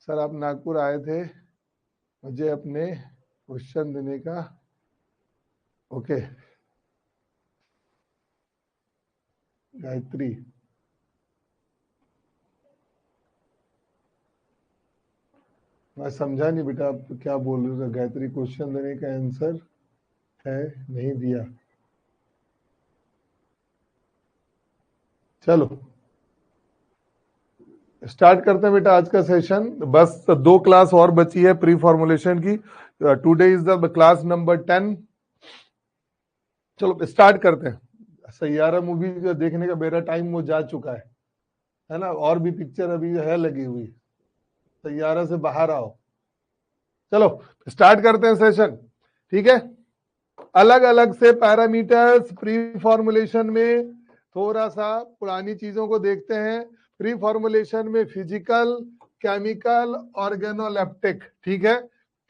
Sir आप नागपुर आए थे मुझे अपने क्वेश्चन देने का। ओके गायत्री, मैं समझा नहीं बेटा आप क्या बोल रहे हो। गायत्री क्वेश्चन देने का आंसर है नहीं दिया। चलो स्टार्ट करते हैं बेटा आज का सेशन। बस 2 क्लास और बची है प्री फॉर्मुलेशन की। Today is the class number 10। चलो स्टार्ट करते हैं। सैयारा मूवी जो देखने का मेरा टाइम वो जा चुका है ना। और भी पिक्चर अभी है लगी हुई। सैयारा से बाहर आओ। चलो स्टार्ट करते हैं सेशन। ठीक है, अलग अलग से पैरामीटर्स प्री फॉर्मुलेशन में। थोड़ा सा पुरानी चीजों को देखते हैं। प्री फॉर्मुलेशन में फिजिकल, केमिकल, ऑर्गेनोलेप्टिक। ठीक है,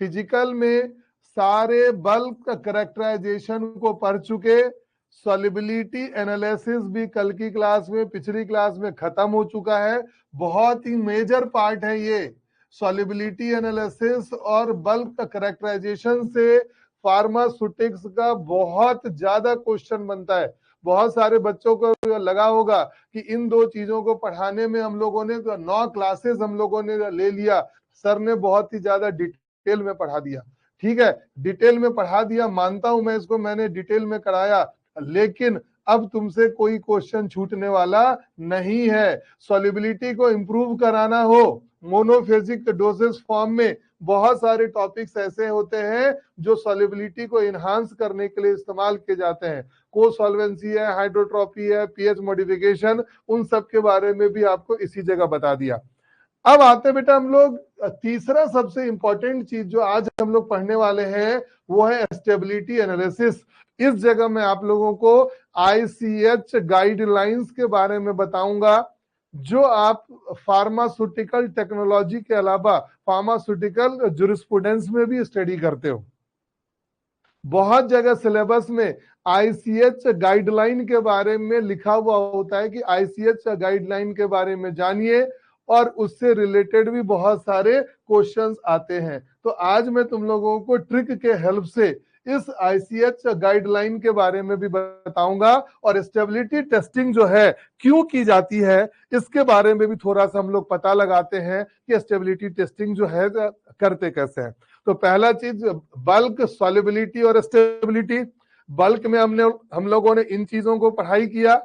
फिजिकल में सारे बल्क करेक्टराइजेशन को पढ़ चुके। सॉल्युबिलिटी एनालिसिस भी कल की क्लास में, पिछली क्लास में खत्म हो चुका है। बहुत ही मेजर पार्ट है ये। सॉल्युबिलिटी एनालिसिस और बल्क करेक्टराइजेशन से फार्मास्यूटिक्स का बहुत ज्यादा क्वेश्चन बनता है। बहुत सारे बच्चों को लगा होगा कि इन 2 चीजों को पढ़ाने में हम लोगों ने 9 क्लासेस हम लोगों ने ले लिया। सर ने बहुत ही ज्यादा डिटेल में पढ़ा दिया। ठीक है, डिटेल में पढ़ा दिया, मानता हूं मैं इसको, मैंने डिटेल में कराया। लेकिन अब तुमसे कोई क्वेश्चन छूटने वाला नहीं है। सॉल्युबिलिटी को इंप्रूव कराना हो, मोनोफेजिक डोसेज फॉर्म में बहुत सारे टॉपिक्स ऐसे होते हैं जो सॉल्युबिलिटी को इनहांस करने के लिए इस्तेमाल किए जाते हैं। को सॉल्वेंसी है, हाइड्रोट्रॉपी है, पीएच मॉडिफिकेशन, उन सब के बारे में भी आपको इसी जगह बता दिया। अब आते बेटा हम लोग तीसरा सबसे इंपॉर्टेंट चीज जो आज हम लोग पढ़ने वाले हैं वो है स्टेबिलिटी एनालिसिस। इस जगह मैं आप लोगों को आईसीएच गाइडलाइंस के बारे में बताऊंगा, जो आप फार्मास्यूटिकल टेक्नोलॉजी के अलावा फार्मास्यूटिकल जुरिस्प्रूडेंस में भी स्टडी करते हो। बहुत जगह सिलेबस में आईसीएच गाइडलाइन के बारे में लिखा हुआ होता है कि आईसीएच गाइडलाइन के बारे में जानिए, और उससे रिलेटेड भी बहुत सारे क्वेश्चंस आते हैं। तो आज मैं तुम लोगों को ट्रिक के हेल्प से इस आईसीएच गाइडलाइन के बारे में भी बताऊंगा, और स्टेबिलिटी टेस्टिंग जो है क्यों की जाती है इसके बारे में भी थोड़ा सा हम लोग पता लगाते हैं कि स्टेबिलिटी टेस्टिंग जो है करते कैसे हैं। तो पहला चीज बल्क, सॉल्युबिलिटी और स्टेबिलिटी। बल्क में हम लोगों ने इन चीजों को पढ़ाई किया।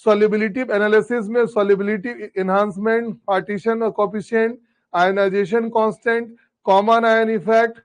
सॉल्युबिलिटी एनालिसिस में सॉल्युबिलिटी एनहांसमेंट, पार्टीशन और coefficient, ionization constant, common ion effect,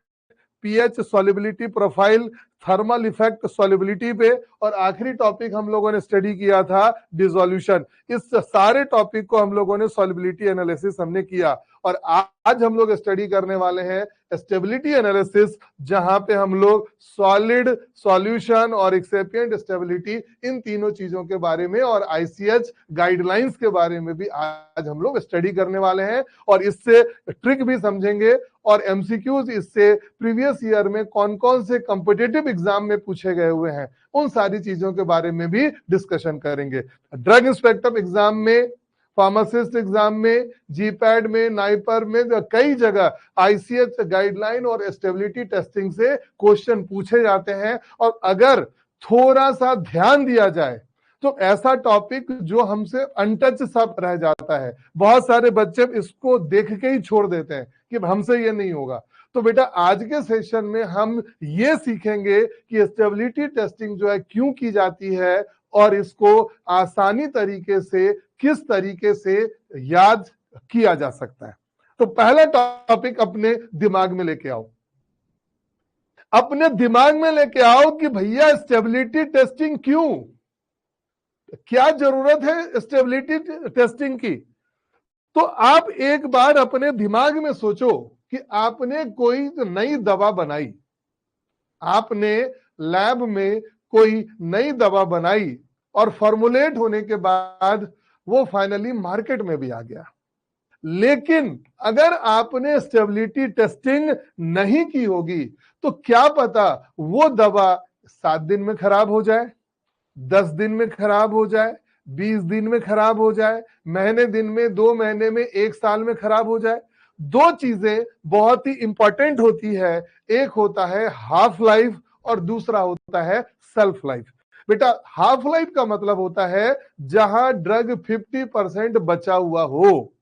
pH solubility profile, thermal effect solubility पे, और आखिरी टॉपिक हम लोगों ने स्टडी किया था डिसोल्यूशन। इस सारे टॉपिक को हम लोगों ने सॉल्युबिलिटी एनालिसिस हमने किया। और आज हम लोग स्टडी करने वाले हैं स्टेबिलिटी एनालिसिस, जहां पे हम लोग सॉलिड, सॉल्यूशन और एक्सेपिएंट स्टेबिलिटी, इन तीनों चीजों के बारे में और आईसीएच गाइडलाइंस के बारे में भी आज हम लोग स्टडी करने वाले हैं। और इससे ट्रिक भी समझेंगे और एमसीक्यूज इससे प्रीवियस ईयर में कौन कौन से कॉम्पिटिटिव एग्जाम में पूछे गए हुए हैं, उन सारी चीजों के बारे में भी डिस्कशन करेंगे। ड्रग इंस्पेक्टर एग्जाम में, फार्मासिस्ट एग्जाम में, जीपैड में, नाइपर में, कई जगह आईसीएच गाइडलाइन और स्टेबिलिटी टेस्टिंग से क्वेश्चन पूछे जाते हैं। और अगर थोड़ा सा ध्यान दिया जाए तो ऐसा टॉपिक जो हमसे अनटच सा रह जाता है। बहुत सारे बच्चे इसको देख के ही छोड़ देते हैं कि हमसे ये नहीं होगा। तो बेटा आज के सेशन में हम ये सीखेंगे कि स्टेबिलिटी टेस्टिंग जो है क्यों की जाती है, और इसको आसानी तरीके से किस तरीके से याद किया जा सकता है। तो पहला टॉपिक अपने दिमाग में लेके आओ। अपने दिमाग में लेके आओ कि भैया स्टेबिलिटी टेस्टिंग क्यों, क्या जरूरत है स्टेबिलिटी टेस्टिंग की। तो आप एक बार अपने दिमाग में सोचो कि आपने कोई नई दवा बनाई, आपने लैब में कोई नई दवा बनाई, और फॉर्मुलेट होने के बाद वो फाइनली मार्केट में भी आ गया। लेकिन अगर आपने स्टेबिलिटी टेस्टिंग नहीं की होगी तो क्या पता वो दवा 7 दिन में खराब हो जाए, 10 दिन में खराब हो जाए, 20 दिन में खराब हो जाए, महीने दिन में, 2 महीने में, 1 साल में खराब हो जाए। दो चीजें बहुत ही इंपॉर्टेंट होती है, एक होता है हाफ लाइफ और दूसरा होता है सेल्फ लाइफ। बेटा हाफ लाइफ का मतलब होता है जहां ड्रग 50% बचा हुआ हो,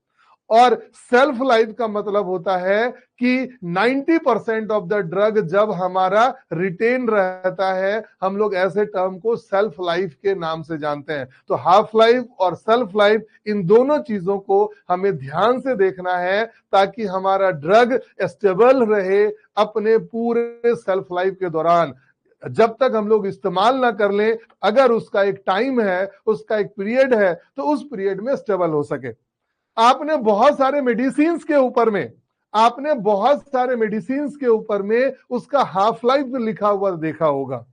और सेल्फ लाइफ का मतलब होता है कि 90% ऑफ द ड्रग जब हमारा रिटेन रहता है, हम लोग ऐसे टर्म को सेल्फ लाइफ के नाम से जानते हैं। तो हाफ लाइफ और सेल्फ लाइफ, इन दोनों चीजों को हमें ध्यान से देखना है ताकि हमारा ड्रग स्टेबल रहे अपने पूरे सेल्फ लाइफ के दौरान। जब तक हम लोग इस्तेमाल ना कर लें, अगर उसका एक टाइम है, उसका एक पीरियड है, तो उस पीरियड में स्टेबल हो सके। आपने बहुत सारे मेडिसिन के ऊपर में उसका हाफ लाइफ लिखा हुआ देखा होगा।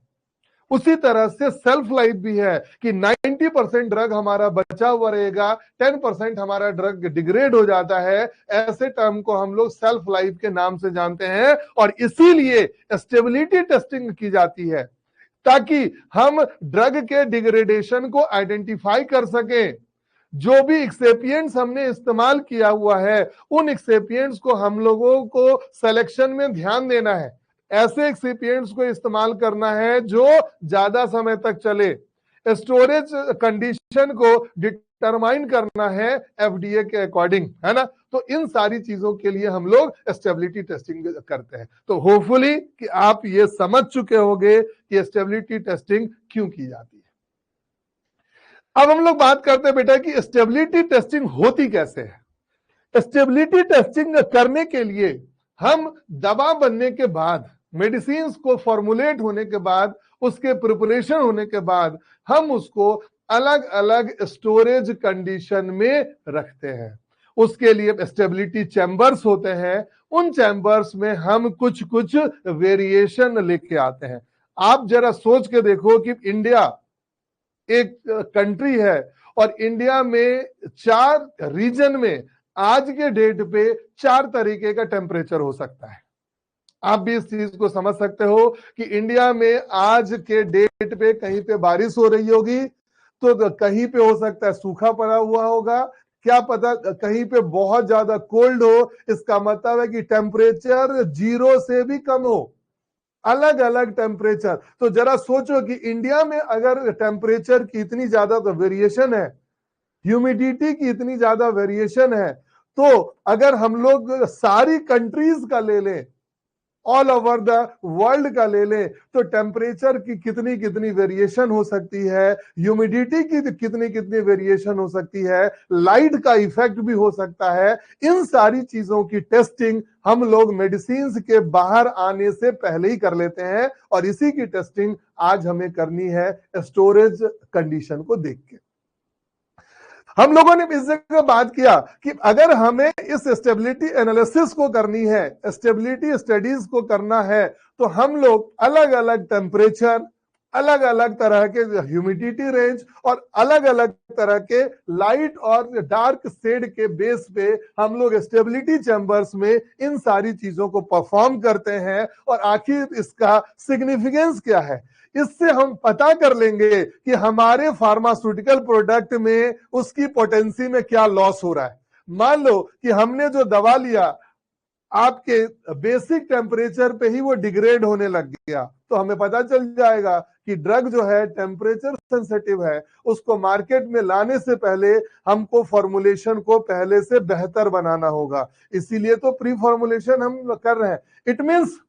उसी तरह से सेल्फ लाइफ भी है कि 90% ड्रग हमारा बचा हुआ रहेगा, 10% हमारा ड्रग डिग्रेड हो जाता है। ऐसे टर्म को हम लोग सेल्फ लाइफ के नाम से जानते हैं, और इसीलिए स्टेबिलिटी टेस्टिंग की जाती है ताकि हम ड्रग के डिग्रेडेशन को आइडेंटिफाई कर सकें। जो भी एक्सेपिएंट्स हमने इस्तेमाल किया हुआ है, उन एक्सेपिएंट्स को हम लोगों को सिलेक्शन में ध्यान देना है। ऐसे एक्सेपिएंट्स को इस्तेमाल करना है जो ज्यादा समय तक चले। स्टोरेज कंडीशन को डिटरमाइन करना है एफडीए के अकॉर्डिंग, है ना। तो इन सारी चीजों के लिए हम लोग स्टेबिलिटी टेस्टिंग करते हैं। तो होपफुली कि आप ये समझ चुके होंगे कि स्टेबिलिटी टेस्टिंग क्यों की जाती है। अब हम लोग बात करते हैं बेटा कि स्टेबिलिटी टेस्टिंग होती कैसे है। स्टेबिलिटी टेस्टिंग करने के लिए हम दवा बनने के बाद, मेडिसिन को फॉर्मुलेट होने के बाद, उसके प्रिपरेशन होने के बाद हम उसको अलग अलग स्टोरेज कंडीशन में रखते हैं। उसके लिए स्टेबिलिटी चैम्बर्स होते हैं। उन चैम्बर्स में हम कुछ कुछ वेरिएशन लेके आते हैं। आप जरा सोच के देखो कि इंडिया एक कंट्री है, और इंडिया में 4 रीजन में आज के डेट पे 4 तरीके का टेम्परेचर हो सकता है। आप भी इस चीज को समझ सकते हो कि इंडिया में आज के डेट पे कहीं पे बारिश हो रही होगी, तो कहीं पे हो सकता है सूखा पड़ा हुआ होगा, क्या पता कहीं पे बहुत ज्यादा कोल्ड हो। इसका मतलब है कि टेम्परेचर 0 से भी कम हो, अलग अलग टेम्परेचर। तो जरा सोचो कि इंडिया में अगर टेम्परेचर की इतनी ज्यादा तो वेरिएशन है, ह्यूमिडिटी की इतनी ज्यादा वेरिएशन है, तो अगर हम लोग सारी कंट्रीज का ले लें, ऑल ओवर द वर्ल्ड का ले लें, तो टेम्परेचर की कितनी कितनी वेरिएशन हो सकती है, ह्यूमिडिटी की कितनी कितनी वेरिएशन हो सकती है, लाइट का इफेक्ट भी हो सकता है। इन सारी चीजों की टेस्टिंग हम लोग मेडिसिन के बाहर आने से पहले ही कर लेते हैं, और इसी की टेस्टिंग आज हमें करनी है स्टोरेज कंडीशन को देख के। हम लोगों ने इस जगह बात किया कि अगर हमें इस स्टेबिलिटी एनालिसिस को करनी है, स्टेबिलिटी स्टडीज को करना है, तो हम लोग अलग अलग टेम्परेचर, अलग अलग तरह के ह्यूमिडिटी रेंज और अलग अलग तरह के लाइट और डार्क शेड के बेस पे हम लोग स्टेबिलिटी चैम्बर्स में इन सारी चीजों को परफॉर्म करते हैं। और आखिर इसका सिग्निफिकेंस क्या है, इससे हम पता कर लेंगे कि हमारे फार्मास्यूटिकल प्रोडक्ट में उसकी पोटेंसी में क्या लॉस हो रहा है। मान लो कि हमने जो दवा लिया, आपके बेसिक टेम्परेचर पे ही वो डिग्रेड होने लग गया, तो हमें पता चल जाएगा कि ड्रग जो है टेम्परेचर सेंसिटिव है। उसको मार्केट में लाने से पहले हमको फॉर्मुलेशन को पहले से बेहतर बनाना होगा, इसीलिए तो प्री फॉर्मुलेशन हम कर रहे हैं। It means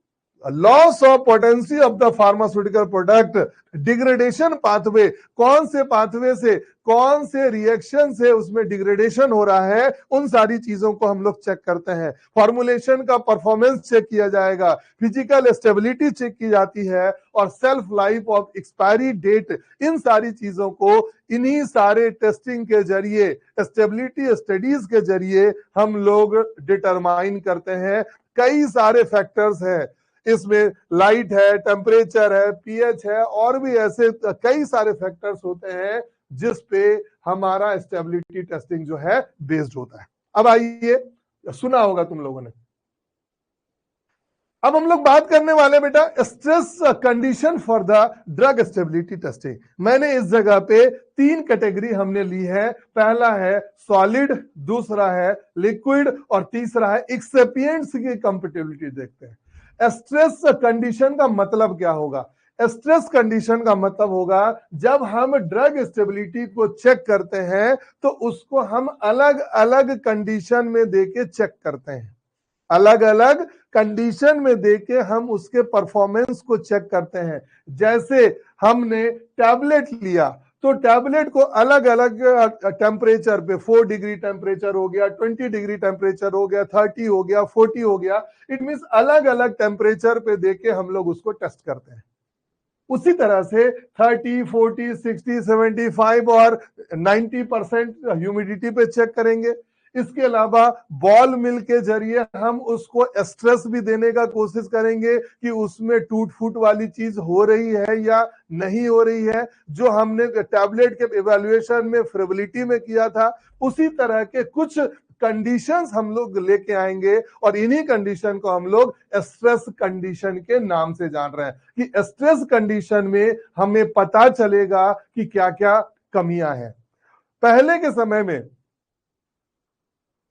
loss of potency of the pharmaceutical product, degradation pathway, कौन से पाथवे से, कौन से रिएक्शन से उसमें डिग्रेडेशन हो रहा है, उन सारी चीजों को हम लोग चेक करते हैं। फॉर्मुलेशन का परफॉर्मेंस चेक किया जाएगा, फिजिकल स्टेबिलिटी चेक की जाती है, और shelf life of expiry date, इन सारी चीजों को इन्हीं सारे टेस्टिंग के जरिए, स्टेबिलिटी स्टडीज के जरिए हम लोग डिटरमाइन करते हैं। कई सारे फैक्टर्स हैं इसमें, लाइट है, टेम्परेचर है, पीएच है, और भी ऐसे कई सारे फैक्टर्स होते हैं जिस पे हमारा स्टेबिलिटी टेस्टिंग जो है बेस्ड होता है। अब आइए, सुना होगा तुम लोगों ने अब हम लोग बात करने वाले बेटा stress condition for the drug stability testing. मैंने इस जगह पे 3 कैटेगरी हमने ली है। पहला है सॉलिड, दूसरा है लिक्विड और तीसरा है एक्सेपिएंट्स की कंपेटिबिलिटी देखते हैं। स्ट्रेस कंडीशन का मतलब क्या होगा? स्ट्रेस कंडीशन का मतलब होगा जब हम ड्रग स्टेबिलिटी को चेक करते हैं तो उसको हम अलग अलग कंडीशन में देके चेक करते हैं। अलग अलग कंडीशन में देके हम उसके परफॉर्मेंस को चेक करते हैं। जैसे हमने टैबलेट लिया तो टैबलेट को अलग अलग टेम्परेचर पे, 4 डिग्री टेम्परेचर हो गया, 20 डिग्री टेम्परेचर हो गया, 30 हो गया, 40 हो गया, इट मींस अलग अलग टेम्परेचर पे देके हम लोग उसको टेस्ट करते हैं। उसी तरह से 30, 40, 60, 75 और 90% ह्यूमिडिटी पे चेक करेंगे। इसके अलावा बॉल मिल के जरिए हम उसको स्ट्रेस भी देने का कोशिश करेंगे कि उसमें टूट फूट वाली चीज हो रही है या नहीं हो रही है। जो हमने टैबलेट के इवैल्यूएशन में फ्रेबिलिटी में किया था, उसी तरह के कुछ कंडीशंस हम लोग लेके आएंगे और इन्हीं कंडीशन को हम लोग स्ट्रेस कंडीशन के नाम से जान रहे हैं कि स्ट्रेस कंडीशन में हमें पता चलेगा कि क्या क्या कमियां हैं। पहले के समय में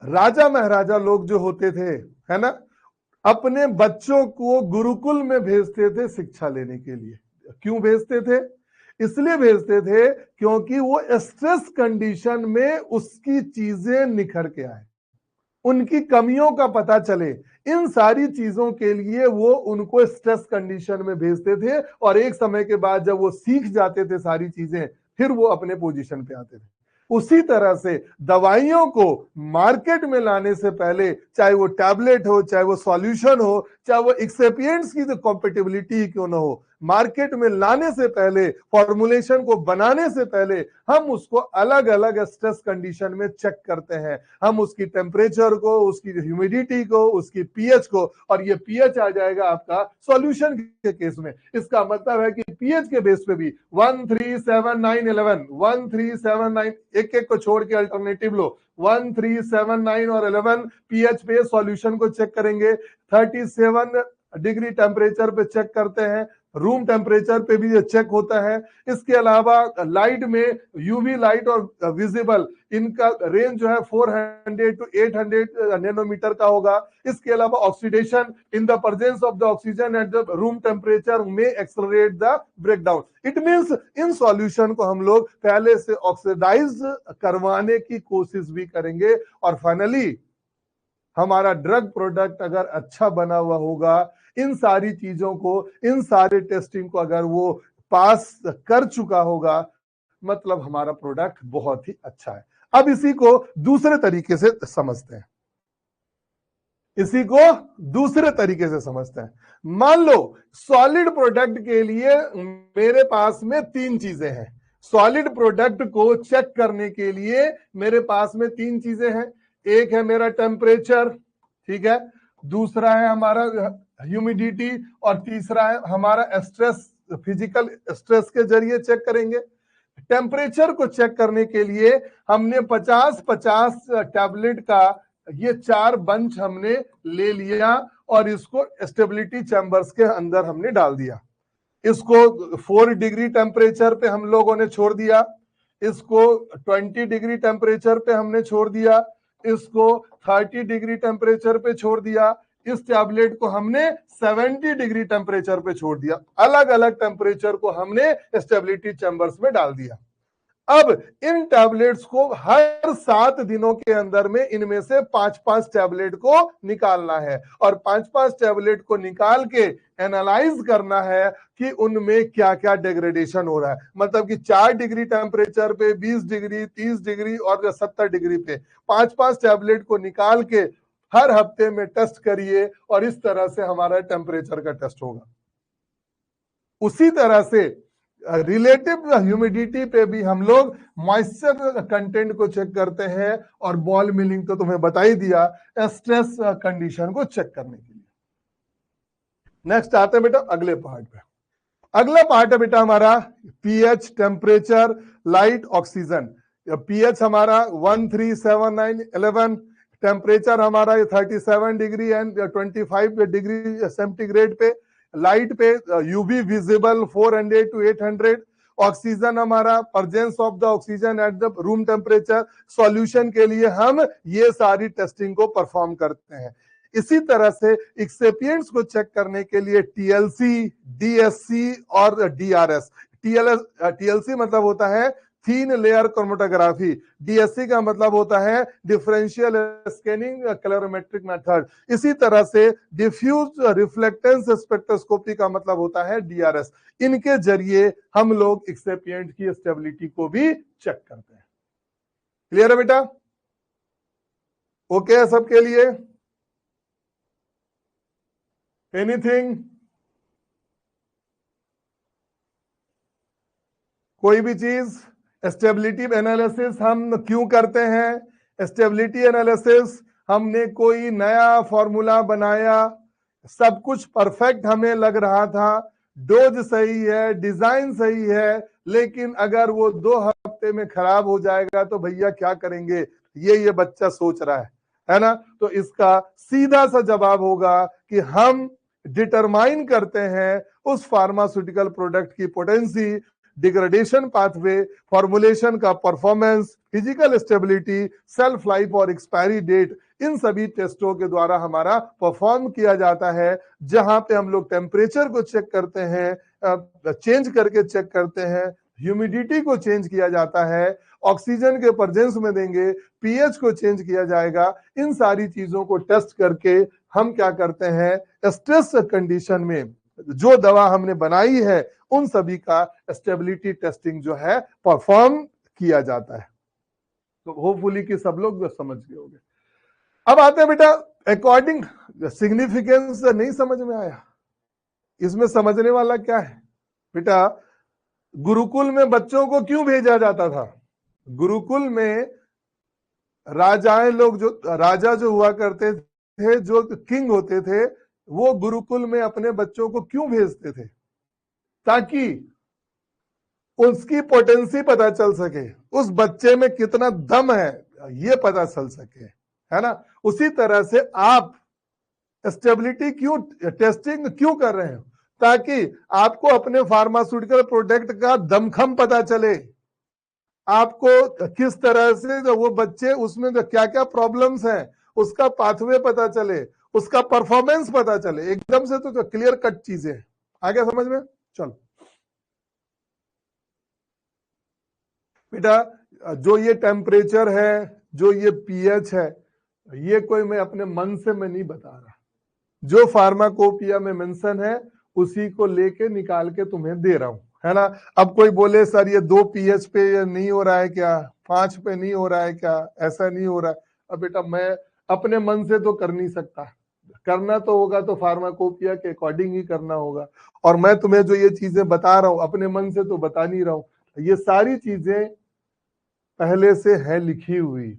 राजा महाराजा लोग जो होते थे, है ना, अपने बच्चों को गुरुकुल में भेजते थे शिक्षा लेने के लिए। क्यों भेजते थे? इसलिए भेजते थे क्योंकि वो स्ट्रेस कंडीशन में उसकी चीजें निखर के आए, उनकी कमियों का पता चले। इन सारी चीजों के लिए वो उनको स्ट्रेस कंडीशन में भेजते थे और एक समय के बाद जब वो सीख जाते थे सारी चीजें, फिर वो अपने पोजीशन पे आते थे। उसी तरह से दवाइयों को मार्केट में लाने से पहले, चाहे वो टैबलेट हो, चाहे वो सॉल्यूशन हो, चाहे वो एक्सेपिएंट्स की तो कॉम्पेटिबिलिटी क्यों ना हो, मार्केट में लाने से पहले, फॉर्मुलेशन को बनाने से पहले हम उसको अलग अलग स्ट्रेस कंडीशन में चेक करते हैं। हम उसकी टेम्परेचर को, उसकी ह्यूमिडिटी को, उसकी पीएच को, और ये पीएच आ जाएगा आपका सॉल्यूशन के केस में। इसका मतलब है कि पीएच के बेस पे भी 1, 3, 7, 9, 11, 1, 3, 7, 9, एक एक को छोड़ के अल्टरनेटिव लो, 1, 3, 7, 9 और 11 पीएच पे सॉल्यूशन को चेक करेंगे। 37 डिग्री टेम्परेचर पे चेक करते हैं, रूम टेम्परेचर पे भी ये चेक होता है। इसके अलावा लाइट में यूवी लाइट और विजिबल, इनका रेंज जो है 400 to 800 नैनोमीटर का होगा। इसके अलावा oxidation in the presence of the oxygen at the room temperature में accelerate the breakdown. It means इन सॉल्यूशन को हम लोग पहले से ऑक्सीडाइज करवाने की कोशिश भी करेंगे और फाइनली हमारा ड्रग प्रोडक्ट अगर अच्छा बना हुआ होगा, इन सारी चीजों को, इन सारे टेस्टिंग को अगर वो पास कर चुका होगा, मतलब हमारा प्रोडक्ट बहुत ही अच्छा है। अब इसी को दूसरे तरीके से समझते हैं, इसी को दूसरे तरीके से समझते हैं। मान लो सॉलिड प्रोडक्ट के लिए मेरे पास में 3 चीजें हैं। सॉलिड प्रोडक्ट को चेक करने के लिए मेरे पास में 3 चीजें हैं। एक है मेरा टेम्परेचर, ठीक है, दूसरा है हमारा ह्यूमिडिटी और तीसरा है हमारा स्ट्रेस। फिजिकल स्ट्रेस के जरिए चेक करेंगे। टेम्परेचर को चेक करने के लिए हमने 50-50 टैबलेट का ये 4 बंच हमने ले लिया और इसको स्टेबिलिटी चैम्बर्स के अंदर हमने डाल दिया। इसको 4 डिग्री टेम्परेचर पे हम लोगों ने छोड़ दिया, इसको 20 डिग्री टेम्परेचर पे हमने छोड़ दिया, इसको 30 डिग्री टेम्परेचर पे छोड़ दिया, इस टैबलेट को हमने 70 डिग्री टेम्परेचर पे छोड़ दिया। अलग अलग टेम्परेचर को हमने स्टेबिलिटी चैम्बर्स में डाल दिया। अब इन टैबलेट्स को हर 7 दिनों के अंदर में इनमें से 5-5 टैबलेट को निकालना है और 5-5 टैबलेट को निकाल के एनालाइज करना है कि उनमें क्या क्या डिग्रेडेशन हो रहा है। मतलब कि 4 डिग्री टेम्परेचर पे, 20 डिग्री, 30 डिग्री और 70 डिग्री पे 5-5 टैबलेट को निकाल के हर हफ्ते में टेस्ट करिए और इस तरह से हमारा टेम्परेचर का टेस्ट होगा। उसी तरह से रिलेटिव ह्यूमिडिटी पे भी हम लोग मॉइस्चर कंटेंट को चेक करते हैं और बॉल मिलिंग तो तुम्हें बता ही दिया, स्ट्रेस कंडीशन को चेक करने के लिए। नेक्स्ट आते हैं बेटा अगले पार्ट पे। अगला पार्ट है बेटा हमारा pH, temperature, light, oxygen. PH हमारा 1, 3, 7, 9, 11, टेम्परेचर हमारा 37 डिग्री एंड 25 डिग्री सेंटीग्रेड पे, लाइट पे यूवी विजिबल 400 to 800, ऑक्सीजन हमारा presence of the oxygen at the room temperature, solution के लिए हम ये सारी टेस्टिंग को परफॉर्म करते हैं। इसी तरह से एक्सेपिएंट्स को चेक करने के लिए टीएलसी, डीएससी और डीआरएस। टीएलसी मतलब होता है थीन लेयर क्रोमेटोग्राफी, डीएससी का मतलब होता है डिफरेंशियल स्कैनिंग कैलोरीमेट्रिक मेथड, इसी तरह से डिफ्यूज रिफ्लेक्टेंस स्पेक्ट्रोस्कोपी का मतलब होता है डीआरएस। इनके जरिए हम लोग एक्सेपिएंट की स्टेबिलिटी को भी चेक करते हैं। क्लियर है बेटा? ओके है सबके लिए? एनीथिंग? कोई भी चीज? स्टेबिलिटी एनालिसिस हम क्यों करते हैं? स्टेबिलिटी एनालिसिस हमने कोई नया फॉर्मूला बनाया, सब कुछ परफेक्ट हमें लग रहा था, डोज सही है, डिजाइन सही है, लेकिन अगर वो 2 हफ्ते में खराब हो जाएगा तो भैया क्या करेंगे? ये बच्चा सोच रहा है ना? तो इसका सीधा सा जवाब होगा कि हम डिटरमाइन करते हैं उस फार्मास्यूटिकल प्रोडक्ट की पोटेंसी, डिग्रेडेशन पाथवे, फॉर्मुलेशन का performance, physical stability, self life और एक्सपायरी डेट, इन सभी टेस्टों के द्वारा हमारा परफॉर्म किया जाता है। जहां पे हम लोग टेम्परेचर को चेक करते हैं, चेंज करके चेक करते हैं, ह्यूमिडिटी को चेंज किया जाता है, ऑक्सीजन के प्रेजेंस में देंगे, पीएच को चेंज किया जाएगा। इन सारी चीजों को टेस्ट करके हम क्या करते हैं, स्ट्रेस कंडीशन में जो दवा हमने बनाई है उन सभी का स्टेबिलिटी टेस्टिंग जो है परफॉर्म किया जाता है। तो होपफुली कि सब लोग समझ गए होंगे। अब आते हैं बेटा अकॉर्डिंग, सिग्निफिकेंस नहीं समझ में आया? इसमें समझने वाला क्या है बेटा? गुरुकुल में बच्चों को क्यों भेजा जाता था? गुरुकुल में राजाएं लोग, जो राजा जो हुआ करते थे, जो किंग होते थे, वो गुरुकुल में अपने बच्चों को क्यों भेजते थे? ताकि उसकी पोटेंसी पता चल सके, उस बच्चे में कितना दम है ये पता चल सके, है ना? उसी तरह से आप स्टेबिलिटी क्यों टेस्टिंग क्यों कर रहे हैं? ताकि आपको अपने फार्मास्यूटिकल प्रोडक्ट का दमखम पता चले, आपको किस तरह से जो वो बच्चे उसमें जो क्या क्या प्रॉब्लम्स हैं उसका पाथवे पता चले, उसका परफॉर्मेंस पता चले। एकदम से तो क्लियर कट चीजें हैं। आगे समझ में? चलो बेटा, जो ये टेम्परेचर है, जो ये पीएच है, ये कोई मैं अपने मन से मैं नहीं बता रहा, जो फार्माकोपिया में मेंशन है उसी को लेके निकाल के तुम्हें दे रहा हूं, है ना? अब कोई बोले सर ये 2 पीएच पे ये नहीं हो रहा है क्या, 5 पे नहीं हो रहा है क्या, ऐसा नहीं हो रहा है? अब बेटा मैं अपने मन से तो कर नहीं सकता, करना तो होगा तो फार्माकोपिया के अकॉर्डिंग ही करना होगा। और मैं तुम्हें जो ये चीजें बता रहा हूं अपने मन से तो बता नहीं रहा हूं, ये सारी चीजें पहले से है लिखी हुई।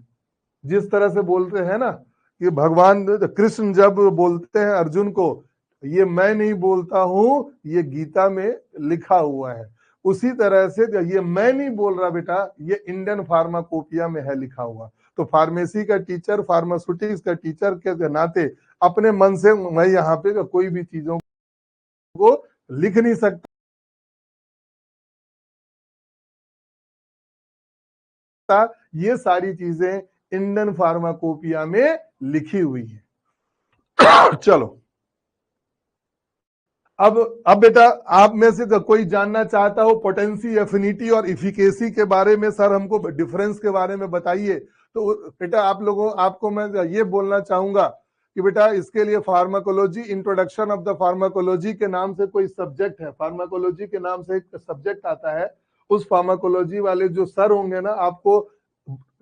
जिस तरह से बोलते हैं ना कि भगवान कृष्ण जब बोलते हैं अर्जुन को, ये मैं नहीं बोलता हूं, ये गीता में लिखा हुआ है, उसी तरह से ये मैं नहीं बोल रहा बेटा, ये इंडियन फार्माकोपिया में है लिखा हुआ। तो फार्मेसी का टीचर, फार्मास्यूटिक्स का टीचर के नाते अपने मन से मैं यहाँ पे कोई भी चीजों को लिख नहीं सकता। ये सारी चीजें इंडियन फार्माकोपिया में लिखी हुई है। चलो अब बेटा आप में से कोई जानना चाहता हो पोटेंसी, एफिनिटी और इफिकेसी के बारे में, सर हमको डिफरेंस के बारे में बताइए, तो बेटा आपको मैं ये बोलना चाहूंगा कि बेटा इसके लिए pharmacology, introduction of the pharmacology के नाम से कोई सब्जेक्ट है, फार्माकोलॉजी के नाम से एक सब्जेक्ट आता है। उस फार्माकोलॉजी वाले जो सर होंगे ना, आपको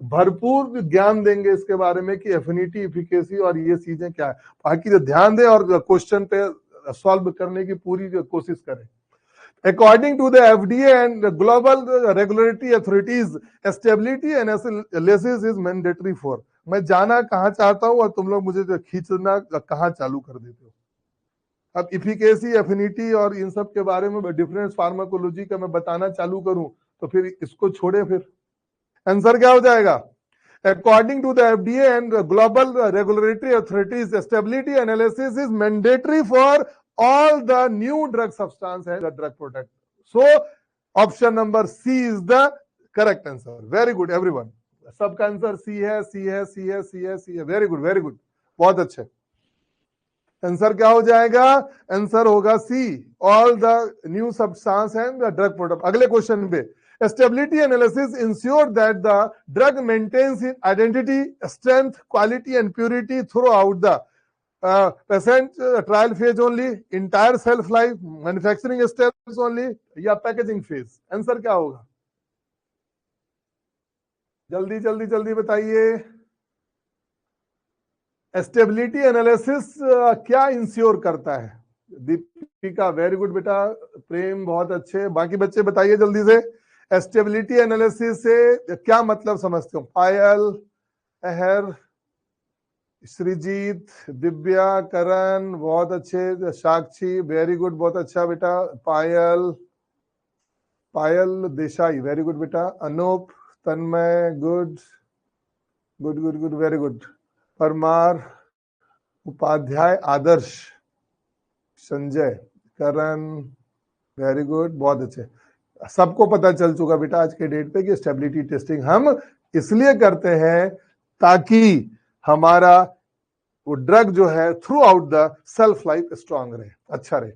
भरपूर ज्ञान देंगे इसके बारे में कि एफिनिटी, इफिकेसी और ये चीजें क्या है। बाकी ध्यान दें और क्वेश्चन पे सॉल्व करने की पूरी कोशिश करें। According to the FDA and the global regulatory authorities, stability analysis is mandatory for। मैं जाना कहाँ चाहता हूँ और तुम लोग मुझे खींचना कहाँ चालू कर देते हो। अब इफिकेसी, एफिनिटी और इन सब के बारे में डिफरेंस फार्माकोलॉजी का मैं बताना चालू करूं तो फिर इसको छोड़े, फिर आंसर क्या हो जाएगा? According to the FDA and global regulatory authorities, stability analysis is mandatory for all the new drug substance and the drug product. So option number C is the correct answer. Very good everyone. सबका answer C है, सी है, सी है, सी है, सी है. Very good, very good, बहुत अच्छे. Answer क्या हो जाएगा? आंसर होगा C, all the new substance and the drug product. अगले क्वेश्चन पे, stability analysis ensure that the drug maintains in identity, strength, quality and purity throughout the patient trial phase only, entire shelf life, manufacturing steps only या packaging phase. Answer क्या होगा? जल्दी जल्दी जल्दी बताइए. Stability analysis क्या ensure करता है? दीपिका वेरी गुड बेटा, प्रेम बहुत अच्छे. बाकी बच्चे बताइए जल्दी से, स्टेबिलिटी एनालिसिस से क्या मतलब समझते हो? पायल, अहर, श्रीजीत, दिव्या, करण बहुत अच्छे, साक्षी वेरी गुड, बहुत अच्छा बेटा, पायल, पायल देसाई वेरी गुड बेटा, Anoop, Tanmay good good good good very good, Parmar, Upadhyay, Adarsh, Sanjay, Karan very good, बहुत अच्छे. सबको पता चल चुका बेटा आज के डेट पे कि स्टेबिलिटी टेस्टिंग हम इसलिए करते हैं ताकि हमारा वो ड्रग जो है through out the self life strong रहे, अच्छा रहे.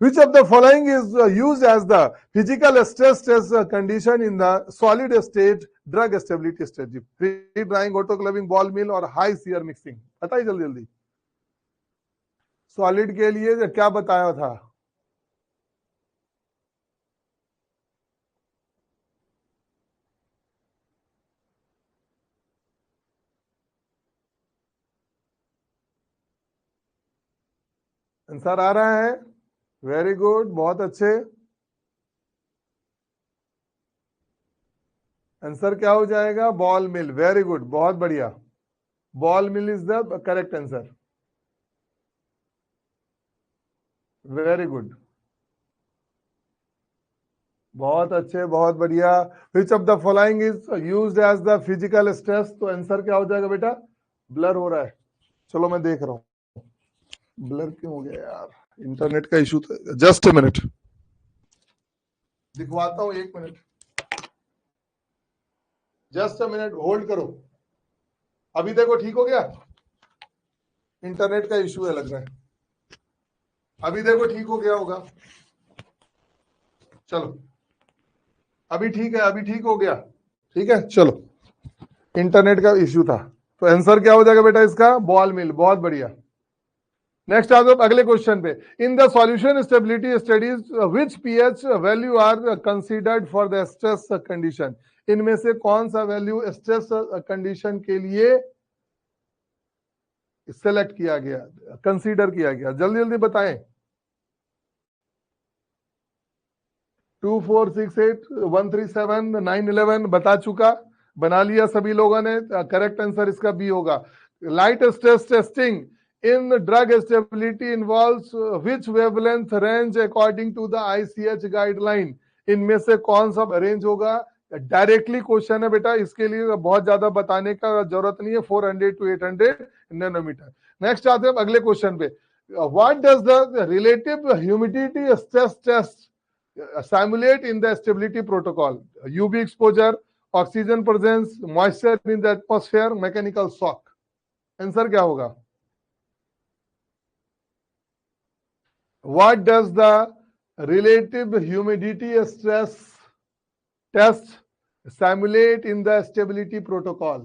Which of the following is used as the physical stress test condition in the solid state drug stability study? Free drying, autoclaving, ball mill और high shear mixing. बताइए जल्दी जल्दी. Solid के लिए क्या बताया था? आंसर आ रहा है? वेरी गुड, बहुत अच्छे. आंसर क्या हो जाएगा? बॉल मिल. वेरी गुड, बहुत बढ़िया. Ball mill is the correct answer. Very good, बहुत अच्छे, बहुत बढ़िया. Which of the following is used as the physical stress? तो आंसर क्या हो जाएगा बेटा? ब्लर हो रहा है, चलो मैं देख रहा हूं. ब्लर क्यों हो गया यार? इंटरनेट का इशू था. जस्ट ए मिनट, दिखवाता हूं, एक minute, just a minute hold करो. अभी देखो ठीक हो गया? इंटरनेट का इशू है लग रहा है. अभी देखो ठीक हो गया होगा. चलो अभी ठीक है, अभी ठीक हो गया. ठीक है चलो, इंटरनेट का इशू था. तो आंसर क्या हो जाएगा बेटा इसका? Ball mill. बहुत बढ़िया. नेक्स्ट आ जाओ अगले क्वेश्चन पे. In the solution stability studies which pH value are considered for the stress condition? इनमें से कौन सा वैल्यू स्ट्रेस कंडीशन के लिए सेलेक्ट किया गया, कंसीडर किया गया? जल्दी जल्दी बताएं. 2, 4, 6, 8, 1, 3, 7, 9, 11 बता चुका, बना लिया सभी लोगों ने. करेक्ट आंसर इसका बी होगा. Light stress testing in drug stability involves which wavelength range according to the ICH guideline? इनमें से कौन सा रेंज होगा? डायरेक्टली क्वेश्चन है बेटा, इसके लिए बहुत ज्यादा बताने का जरूरत नहीं है. 400 to 800 नैनोमीटर. नेक्स्ट आते हैं अगले क्वेश्चन पे. What does the relative humidity stress test simulate in the stability protocol? UV exposure, oxygen presence, moisture in the atmosphere, mechanical shock. Answer क्या होगा? What does the relative humidity stress test simulate in the stability protocol?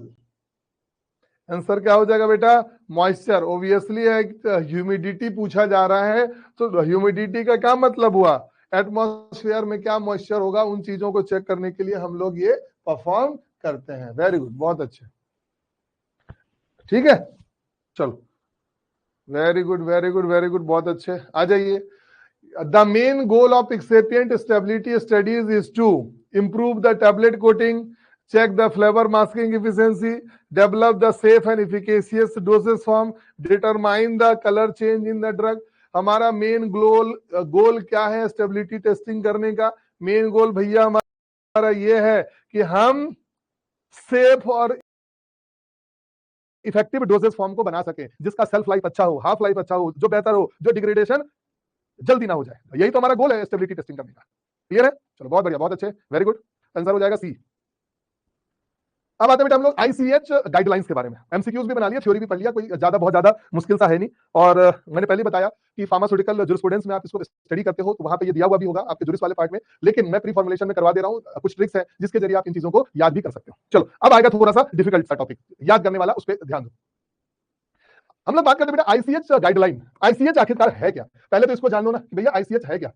Answer क्या हो जाएगा बेटा? Moisture. Obviously है, humidity पूछा जा रहा है, तो ह्यूमिडिटी का क्या मतलब हुआ? एटमॉस्फेयर में क्या मॉइस्चर होगा, उन चीजों को चेक करने के लिए हम लोग ये परफॉर्म करते हैं. वेरी गुड, बहुत अच्छे. ठीक है चलो, very good very good very good, बहुत अच्छे. आ जाइए. The main goal of excipient stability studies is to improve the tablet coating, check the flavor masking efficiency, develop the safe and efficacious dosage form, determine the color change in the drug. हमारा main goal क्या है stability testing करने का? Main goal भैया हमारा ये है कि हम सेफ और इफेक्टिव डोजेस फॉर्म को बना सके, जिसका सेल्फ लाइफ अच्छा हो, हाफ लाइफ अच्छा हो, जो बेहतर हो, जो डिग्रेडेशन जल्दी ना हो जाए। यही तो हमारा गोल है स्टेबिलिटी टेस्टिंग करने का। क्लियर है? चलो बहुत बढ़िया, बहुत अच्छे, वेरी गुड। आंसर हो जाएगा सी। अब आते हैं बेटा हम लोग आईसीएच गाइडलाइंस के बारे में। एमसीक्यूज भी बना लिया, थ्योरी भी पढ़ लिया, कोई बहुत ज्यादा मुश्किल सा है नहीं। और मैंने पहले बताया कि फार्मास्यूटिकल ज्यूरिस्प्रूडेंस में आप इसको स्टडी करते हो तो वहां पे ये दिया हुआ भी होगा आपके ज्यूरिस वाले पार्ट में, लेकिन मैं प्री फॉर्मुलेशन में करवा दे रहा हूँ, कुछ ट्रिक्स है जिसके जरिए आप इन चीजों को याद भी कर सकते हो। चलो अब आएगा थोड़ा सा डिफिकल्ट सा टॉपिक, याद करने वाला, उस पर ध्यान दो। हम लोग बात करते हैं बेटा आईसीएच गाइडलाइन। आईसीएच आखिरकार है क्या? पहले तो इसको जान लो ना कि भैया आईसीएच है क्या।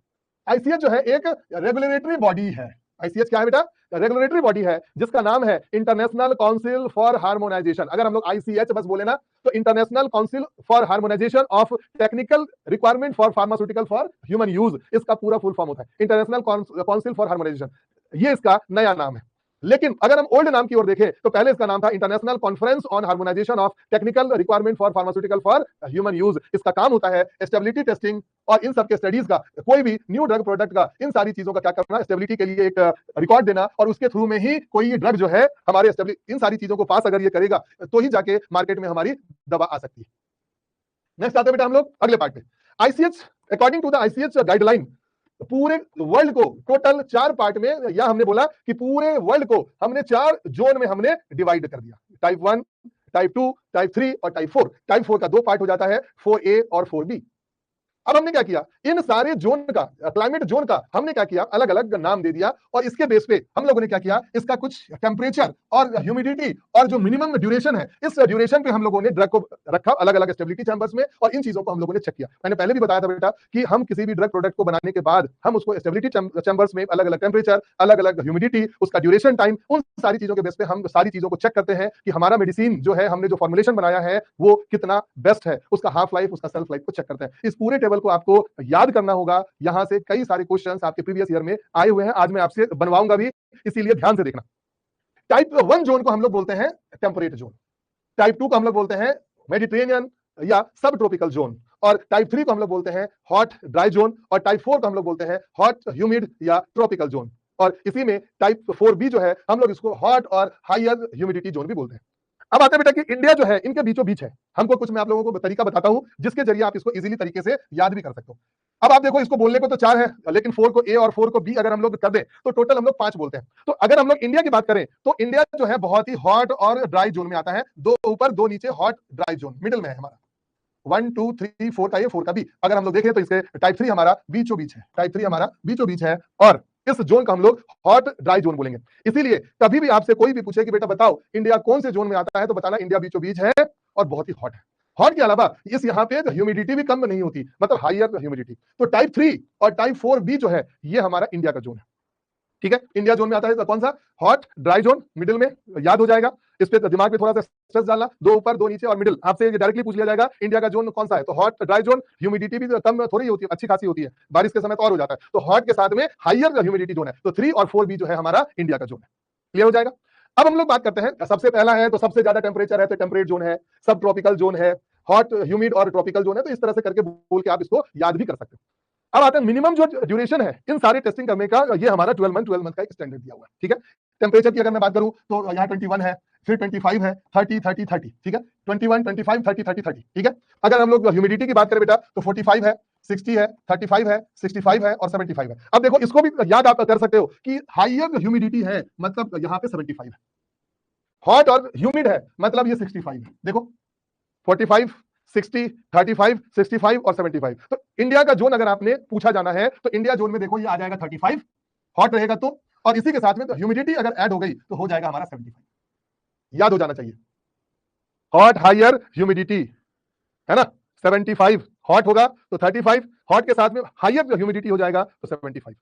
आईसीएच जो है एक रेगुलेटरी बॉडी है। आईसीएच क्या है बेटा? रेगुलेटरी बॉडी है जिसका नाम है इंटरनेशनल काउंसिल फॉर हार्मोनाइजेशन। अगर हम लोग आईसीएच बस बोले ना तो international council for harmonisation of technical requirement for pharmaceutical for human use, इसका पूरा फुल फॉर्म होता है इंटरनेशनल काउंसिल फॉर हार्मोनाइजेशन। ये इसका नया नाम है। लेकिन अगर हम ओल्ड नाम की ओर देखें तो पहले इसका नाम था international conference on harmonisation of technical requirement for pharmaceutical for human use. इसका काम होता है स्टेबिलिटी टेस्टिंग और इन सब के स्टडीज का, कोई भी न्यू ड्रग प्रोडक्ट का, इन सारी चीजों का क्या करना, स्टेबिलिटी के लिए एक रिकॉर्ड देना, और उसके थ्रू में ही कोई ड्रग जो है हमारे इन सारी चीजों को पास अगर ये करेगा तो ही जाके मार्केट में हमारी दवा आ सकती है। नेक्स्ट आते हैं बेटा हम लोग अगले पार्ट पे। ICH, according to the ICH guideline, पूरे वर्ल्ड को टोटल 4 पार्ट में, या हमने बोला कि पूरे वर्ल्ड को हमने 4 जोन में हमने डिवाइड कर दिया, टाइप 1, टाइप 2, टाइप 3 और टाइप 4। टाइप 4 का 2 पार्ट हो जाता है, 4A और 4B। अब हमने क्या किया, इन सारे जोन का, क्लाइमेट जोन का हमने क्या किया, अलग अलग नाम दे दिया, और इसके बेस पे हम लोगों ने क्या किया, इसका कुछ टेम्परेचर और ह्यूमिडिटी और जो मिनिमम ड्यूरेशन है, इस ड्यूरेशन पे हम लोगों ने ड्रग को रखा अलग अलग स्टेबिलिटी चैम्बर्स में, और इन चीजों को हम लोगों ने चेक किया। मैंने पहले भी बताया था बेटा कि हम किसी भी ड्रग प्रोडक्ट को बनाने के बाद हम उसको स्टेबिलिटी चैम्बर्स में अलग अलग टेम्परेचर, अलग अलग ह्यूमिडिटी, उसका ड्यूरेशन टाइम, उन सारी चीजों के बेस पे हम सारी चीजों को चेक करते हैं कि हमारा मेडिसिन जो है, हमने जो फॉर्मुलेशन बनाया है वो कितना बेस्ट है, उसका हाफ लाइफ, उसका सेल्फ लाइफ को चेक करते हैं। इस पूरे टेबल को आपको याद करना होगा। यहां से कई सारे क्वेश्चंस आपके प्रीवियस ईयर में आए हुए हैं, आज मैं आपसे बनवाऊंगा भी, इसीलिए ध्यान से देखना। टाइप 1 जोन को हम लोग बोलते हैं टेम्परेट जोन, टाइप 2 को हम लोग बोलते हैं मेडिटेरेनियन या सब ट्रॉपिकल जोन, और टाइप 3 को हम लोग बोलते हैं हॉट ड्राई जोन, और टाइप 4 को हम लोग बोलते हैं हॉट ह्यूमिड या ट्रॉपिकल जोन, और इसी में टाइप 4B जो है हम लोग इसको हॉट और हायर ह्यूमिडिटी जोन भी बोलते हैं। अब आते हैं बेटा कि इंडिया जो है इनके बीचों बीच है। हमको कुछ मैं आप लोगों को तरीका बताता हूं जिसके जरिए आप इसको इजीली तरीके से याद भी कर सकते हो। अब आप देखो, इसको बोलने को तो 4 है, लेकिन 4 को A और 4 को B अगर हम लोग कर दें तो टोटल हम लोग 5 बोलते हैं। तो अगर हम लोग इंडिया की बात करें तो इंडिया जो है बहुत ही हॉट और ड्राई जोन में आता है, 2 ऊपर 2 नीचे, हॉट ड्राई जोन मिडिल में है हमारा। 1 2 3 4 का ये, 4 का B अगर हम लोग देखें तो इसके टाइप 3 हमारा बीचों बीच है, टाइप 3 हमारा बीचों बीच है, और इस जोन का हम लोग हॉट ड्राई जोन बोलेंगे। इसीलिए कभी भी आपसे कोई भी पूछे कि बेटा बताओ इंडिया कौन से जोन में आता है, तो बताना इंडिया बीचों बीच है और बहुत ही हॉट है। हॉट के अलावा इस यहाँ पे ह्यूमिडिटी भी कम नहीं होती, मतलब हायर ह्यूमिडिटी। तो टाइप 3 और टाइप 4B जो है ये हमारा इंडिया का जोन है। ठीक है, इंडिया जोन में आता है तो कौन सा, हॉट ड्राई जोन, मिडिल में, याद हो जाएगा। इस पे दिमाग में थोड़ा सा स्ट्रेस डालना, 2 ऊपर 2 नीचे और मिडिल। आपसे डायरेक्टली पूछ लिया जाएगा इंडिया का जोन कौन सा है, तो हॉट ड्राई जोन। ह्यूमिडिटी भी कम थोड़ी होती है, अच्छी खासी होती है, बारिश के समय तो और हो जाता है, तो हॉट के साथ में हायर ह्यूमिडिटी जोन है, तो 3 और 4B जो है हमारा इंडिया का जोन है। क्लियर हो जाएगा। अब हम लोग बात करते हैं, सबसे पहला है तो सबसे ज्यादा टेम्परेचर है तो टेम्परेट जोन है, सब ट्रॉपिकल जोन है, हॉट ह्यूमिड और ट्रॉपिकल जोन है। तो इस तरह से करके बोल के आप इसको याद भी कर सकते हो। अब आते हैं मिनिमम जो ड्यूरेशन है इन सारे टेस्टिंग करने का, ये हमारा 12 मंथ का एक स्टैंडर्ड दिया हुआ है। ठीक है, टेम्परेचर की अगर मैं बात करूं तो यहाँ 21 है, फिर 25 है, 30 30 30। ठीक है, 21 25 30 30 30। ठीक है, अगर हम लोग ह्यूमिडिटी की बात करें बेटा तो 45 है, 60 है, 35 है, 65 है और 75 है। अब देखो इसको भी याद आप कर सकते हो कि हायर ह्यूमिडिटी है मतलब यहाँ पे 75 है, हॉट और ह्यूमिड है मतलब ये 65 है। देखो 45 60 35 65 और 75। तो इंडिया का जोन अगर आपने पूछा जाना है तो इंडिया जोन में देखो ये आ जाएगा 35, हॉट रहेगा तो, और इसी के साथ में तो ह्यूमिडिटी अगर ऐड हो गई तो हो जाएगा हमारा 75। याद हो जाना चाहिए, हॉट हायर ह्यूमिडिटी है ना, 75 हॉट होगा तो 35, हॉट के साथ में हायर ह्यूमिडिटी हो जाएगा तो 75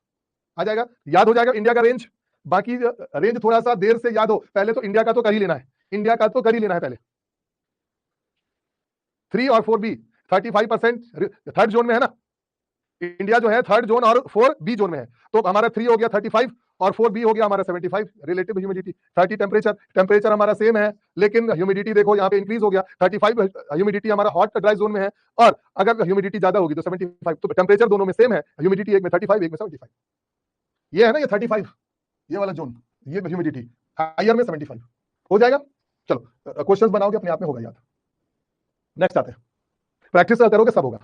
आ जाएगा। याद हो जाएगा इंडिया का रेंज। बाकी रेंज थोड़ा सा देर से याद हो, पहले तो इंडिया का तो कर ही लेना है, इंडिया का तो कर ही लेना है पहले। 3 और 4B 35% थर्ड जोन में है ना, इंडिया जो है थर्ड जोन और 4B जोन में है, तो हमारा 3 हो गया 35 और 4B हो गया हमारा 75। रिलेटिव ह्यूमिडिटी 30 टेम्परेचर हमारा सेम है, लेकिन ह्यूमिडिटी देखो यहाँ पे इंक्रीज हो गया, 35 ह्यूमिडिटी हमारा हॉट ड्राई जोन में है, और अगर ह्यूमिडिटी ज्यादा होगी तो 75। तो टेम्परेचर दोनों में सेम है, ह्यूमिडिटी एक में 35 एक में 75। ये है ना, ये 35 ये वाला जोन, ये ह्यूमिडिटी हायर में 75 हो जाएगा। चलो क्वेश्चंस बनाओगे अपने आप में होगा याद। नेक्स्ट आते हैं, प्रैक्टिस करोगे सब होगा।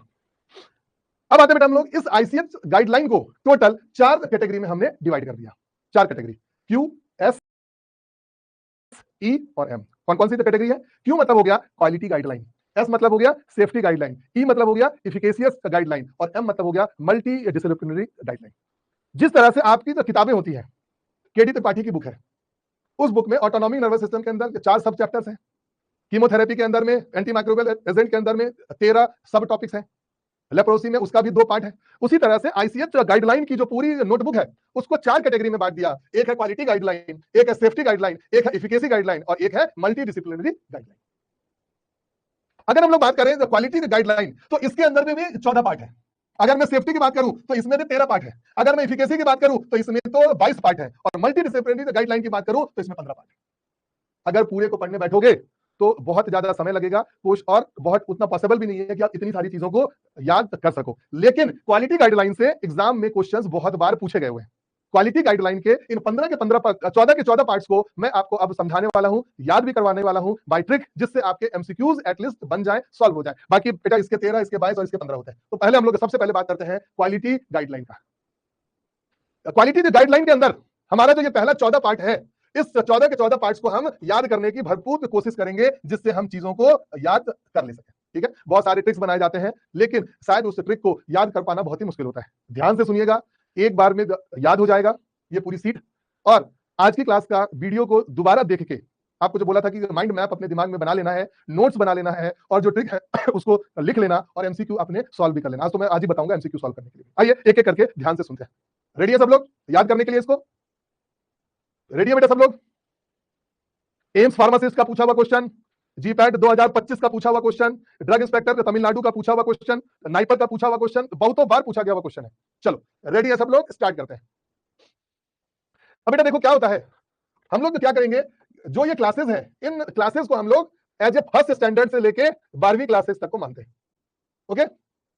अब आते बेटा हम लोग इस आईसीएच गाइडलाइन को टोटल 4 कैटेगरी में हमने डिवाइड कर दिया। 4 कैटेगरी, क्यू, एस, ई और एम। कौन कौन सी कैटेगरी है? क्यू मतलब हो गया क्वालिटी गाइडलाइन, एस मतलब हो गया सेफ्टी गाइडलाइन, ई मतलब हो गया इफिकेशियस गाइडलाइन और एम मतलब हो गया मल्टी डिसिप्लिनरी गाइडलाइन। जिस तरह से आपकी जो किताबें होती है, केडी त्रिपाठी की बुक है, उस बुक में ऑटोनॉमिक नर्वस सिस्टम के अंदर 4 सब चैप्टर्स हैं, कीमोथेरेपी के अंदर में, एंटी माइक्रोबियल एजेंट के अंदर में 13 सब टॉपिक्स हैं, लेप्रोसी में उसका भी 2 पार्ट है। उसी तरह से आईसीएच गाइडलाइन की जो पूरी नोटबुक है उसको 4 कैटेगरी में बांट दिया। एक है क्वालिटी गाइडलाइन, एक है सेफ्टी गाइडलाइन, एक है इफिकेसी गाइडलाइन और एक है मल्टी डिसिप्लिनरी गाइडलाइन। अगर हम लोग बात करें क्वालिटी गाइडलाइन तो इसके अंदर में भी 14 पार्ट है। अगर मैं सेफ्टी की बात करूं तो इसमें भी 13 पार्ट है। अगर मैं इफिकेसी की बात करूं तो इसमें तो 22 पार्ट है और मल्टी डिसिप्लिनरी गाइडलाइन की बात करूं तो इसमें 15 पार्ट है। अगर पूरे को पढ़ने बैठोगे तो बहुत ज्यादा समय लगेगा और बहुत उतना पॉसिबल भी नहीं है कि आप इतनी सारी चीजों को याद कर सको। लेकिन क्वालिटी गाइडलाइन से एग्जाम में क्वेश्चंस बहुत बार पूछे गए हुए हैं। क्वालिटी गाइडलाइन के इन 14 के 14 पार्ट्स को मैं आपको अब समझाने वाला हूं, याद भी करवाने वाला हूं बाय ट्रिक, जिससे आपके एमसीक्यूज एटलीस्ट बन जाए, सॉल्व हो जाए। बाकी बेटा इसके 13, इसके 22 और इसके 15 होते हैं। तो पहले हम लोग सबसे पहले बात करते हैं क्वालिटी गाइडलाइन का। क्वालिटी गाइडलाइन के अंदर हमारा जो ये पहला 14 पार्ट है, इस 14 के 14 पार्ट्स को हम याद करने की भरपूर कोशिश करेंगे, जिससे हम चीजों को याद कर ले सकें। ठीक है, बहुत सारे ट्रिक्स बनाए जाते हैं, लेकिन शायद उस ट्रिक को याद कर पाना बहुत ही मुश्किल होता है। ध्यान से सुनिएगा, एक बार में याद हो जाएगा ये पूरी सीट। और आज की क्लास का वीडियो को दोबारा देख के, आपको जो बोला था कि माइंड मैप अपने दिमाग में बना लेना है, नोट्स बना लेना है और जो ट्रिक है उसको लिख लेना और एमसीक्यू अपने सॉल्व भी कर लेना। आज तो मैं आज ही बताऊंगा एमसीक्यू सॉल्व करने के लिए। आइए एक एक करके ध्यान से सुनते हैं। रेडी है सब लोग याद करने के लिए इसको? रेडी है बेटा सब लोग? एम्स फार्मासिस्ट का पूछा हुआ क्वेश्चन, जीपैट 2025 का पूछा हुआ क्वेश्चन, ड्रग इंस्पेक्टर तमिलनाडु का पूछा हुआ क्वेश्चन, नाइपर का पूछा हुआ क्वेश्चन, बहुतों बार पूछा गया हुआ क्वेश्चन है। चलो रेडी है सब लोग, स्टार्ट करते हैं। अब बेटा देखो क्या होता है, हम लोग क्या करेंगे, जो ये क्लासेस है, इन क्लासेस को हम लोग एज ए फर्स्ट स्टैंडर्ड से लेके 12वीं क्लासेस तक को मानते हैं। ओके,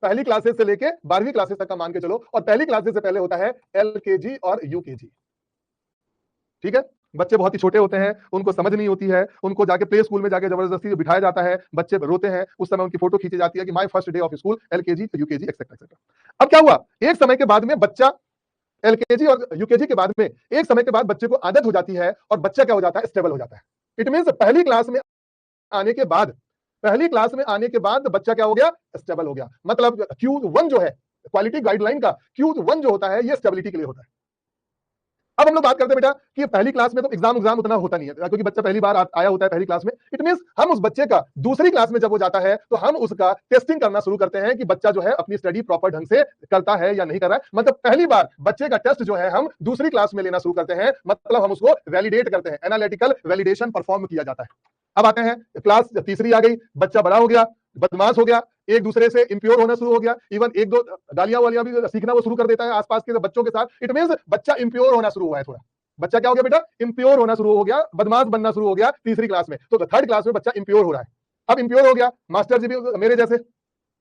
पहली क्लासेस से लेके 12वीं क्लासेस तक का मान के चलो। और पहली क्लासेस से पहले होता है एलकेजी और यूकेजी। ठीक है, बच्चे बहुत ही छोटे होते हैं, उनको समझ नहीं होती है, उनको जाके प्ले स्कूल में जाके जबरदस्ती बिठाया जाता है, बच्चे रोते हैं, उस समय उनकी फोटो खींची जाती है कि my first day of school, LKG, UKG etcetera etcetera. अब क्या हुआ, एक समय के बाद में बच्चा एलकेजी और यूकेजी के बाद में एक समय के बाद बच्चे को आदत हो जाती है और बच्चा क्या हो जाता है, स्टेबल हो जाता है। इट मींस पहली क्लास में आने के बाद बच्चा क्या हो गया, स्टेबल हो गया। मतलब Q1 जो है क्वालिटी गाइडलाइन का, Q1 जो होता है ये स्टेबिलिटी के लिए होता है। अब हम लोग बात करते हैं बेटा कि पहली क्लास में तो एग्जाम उतना होता नहीं है, क्योंकि बच्चा पहली बार आया होता है पहली क्लास में। इट मींस हम उस बच्चे का दूसरी क्लास में जब वो जाता है तो हम उसका टेस्टिंग करना शुरू करते हैं कि बच्चा जो है अपनी स्टडी प्रॉपर ढंग से करता है या नहीं कर रहा है। मतलब पहली बार बच्चे का टेस्ट जो है हम दूसरी क्लास में लेना शुरू करते हैं, मतलब हम उसको वैलिडेट करते हैं, एनालिटिकल वैलिडेशन परफॉर्म किया जाता है। अब आते हैं क्लास तीसरी आ गई, बच्चा बड़ा हो गया, बदमाश हो गया, एक दूसरे से इंप्योर होना शुरू हो गया, इवन एक दो गालियां वालियां भी सीखना वो शुरू कर देता है आसपास के बच्चों के साथ। इट मींस बच्चा इंप्योर होना शुरू हुआ है, थोड़ा बच्चा क्या हो गया बेटा, इंप्योर होना शुरू हो गया, बदमाश बनना शुरू हो गया तीसरी क्लास में। तो थर्ड क्लास में बच्चा इंप्योर हो रहा है। अब इंप्योर हो गया, मास्टर जी भी मेरे जैसे,